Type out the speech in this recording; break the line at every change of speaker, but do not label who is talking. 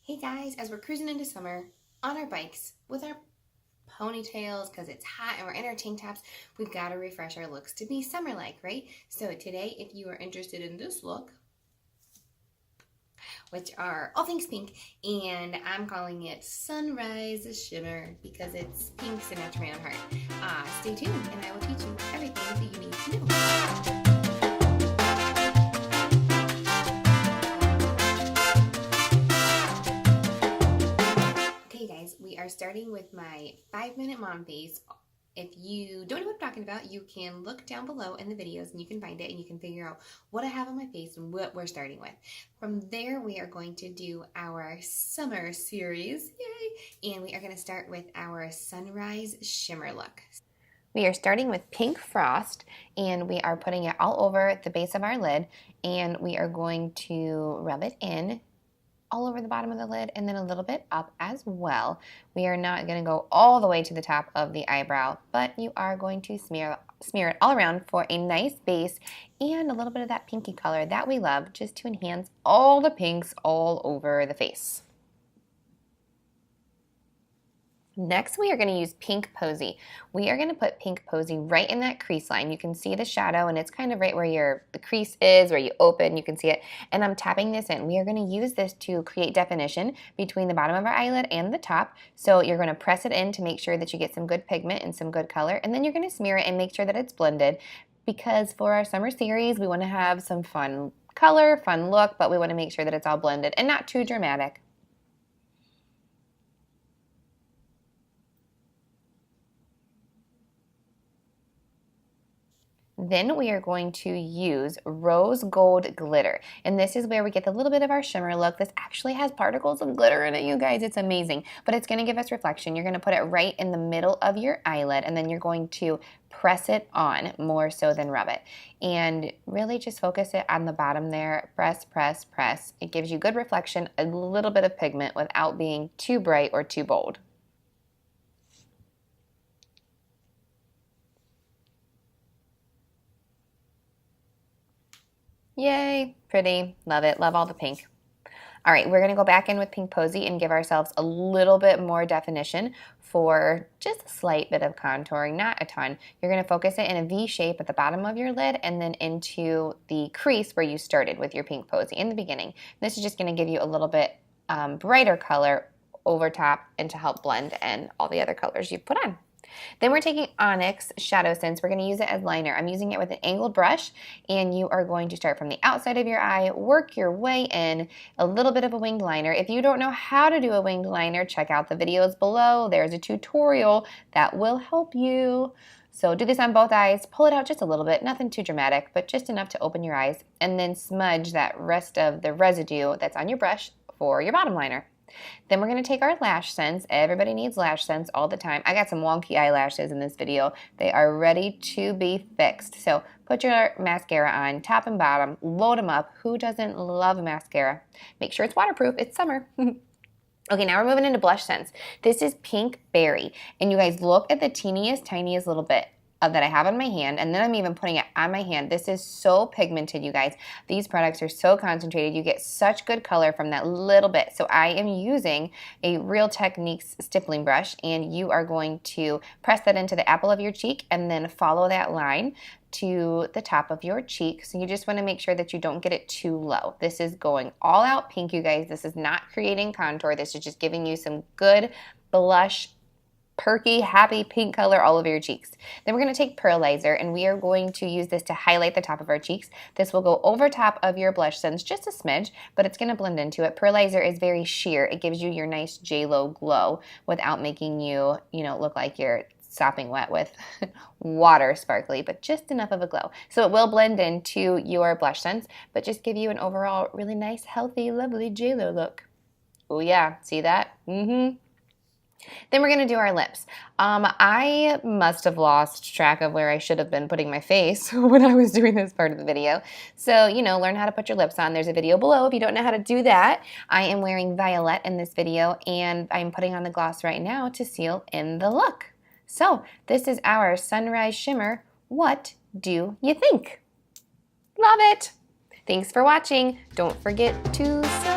Hey guys, as we're cruising into summer on our bikes with our ponytails because it's hot and we're in our tank tops, we've got to refresh our looks to be summer-like, right? So today, if you are interested in this look, which are all things pink, and I'm calling it Sunrise Shimmer because it's pink so that's my own heart. Stay tuned and I will teach you everything that you need to know. We are starting with my 5-minute mom face. If you don't know what I'm talking about, you can look down below in the videos and you can find it and you can figure out what I have on my face and what we're starting with. From there, we are going to do our summer series, yay! And we are going to start with our Sunrise Shimmer look. We are starting with Pink Frost, and we are putting it all over the base of our lid, and we are going to rub it in all over the bottom of the lid and then a little bit up as well. We are not going to go all the way to the top of the eyebrow, but you are going to smear it all around for a nice base and a little bit of that pinky color that we love, just to enhance all the pinks all over the face. Next, we are going to use Pink Posey. We are going to put Pink Posey right in that crease line. You can see the shadow, and it's kind of right where the crease is, where you open, you can see it. And I'm tapping this in. We are going to use this to create definition between the bottom of our eyelid and the top. So you're going to press it in to make sure that you get some good pigment and some good color. And then you're going to smear it and make sure that it's blended, because for our summer series, we want to have some fun color, fun look, but we want to make sure that it's all blended and not too dramatic. Then we are going to use Rose Gold Glitter, and this is where we get a little bit of our shimmer look. This actually has particles of glitter in it, you guys. It's amazing, but it's going to give us reflection. You're going to put it right in the middle of your eyelid, and then you're going to press it on more so than rub it, and really just focus it on the bottom there. Press, press, press. It gives you good reflection, a little bit of pigment without being too bright or too bold. Yay, pretty, love it, love all the pink. All right, we're gonna go back in with Pink Posey and give ourselves a little bit more definition for just a slight bit of contouring, not a ton. You're gonna focus it in a V shape at the bottom of your lid and then into the crease where you started with your Pink Posey in the beginning. This is just gonna give you a little bit brighter color over top and to help blend in all the other colors you've put on. Then we're taking Onyx Shadow Sense. We're going to use it as liner. I'm using it with an angled brush, and you are going to start from the outside of your eye, work your way in, a little bit of a winged liner. If you don't know how to do a winged liner, check out the videos below. There's a tutorial that will help you. So do this on both eyes, pull it out just a little bit, nothing too dramatic, but just enough to open your eyes, and then smudge that rest of the residue that's on your brush for your bottom liner. Then we're going to take our Lashsense. Everybody needs Lashsense all the time. I got some wonky eyelashes in this video. They are ready to be fixed. So put your mascara on, top and bottom, load them up. Who doesn't love mascara? Make sure it's waterproof. It's summer. Okay, now we're moving into Blushsense. This is Pink Berry. And you guys look at the teeniest, tiniest little bit that I have on my hand, and then I'm even putting it on my hand. This is so pigmented, you guys. These products are so concentrated. You get such good color from that little bit. So I am using a Real Techniques stippling brush, and you are going to press that into the apple of your cheek and then follow that line to the top of your cheek. So you just want to make sure that you don't get it too low. This is going all out pink, you guys. This is not creating contour. This is just giving you some good blush, perky, happy pink color all over your cheeks. Then we're going to take Pearlizer, and we are going to use this to highlight the top of our cheeks. This will go over top of your Blushsense just a smidge, but it's going to blend into it. Pearlizer is very sheer. It gives you your nice J-Lo glow without making you, look like you're sopping wet with water sparkly, but just enough of a glow. So it will blend into your Blushsense, but just give you an overall really nice, healthy, lovely J-Lo look. Oh yeah, see that? Mm-hmm. Then we're going to do our lips. I must have lost track of where I should have been putting my face when I was doing this part of the video. So, learn how to put your lips on. There's a video below if you don't know how to do that. I am wearing violet in this video, and I'm putting on the gloss right now to seal in the look. So, this is our Sunrise Shimmer. What do you think? Love it! Thanks for watching. Don't forget to subscribe.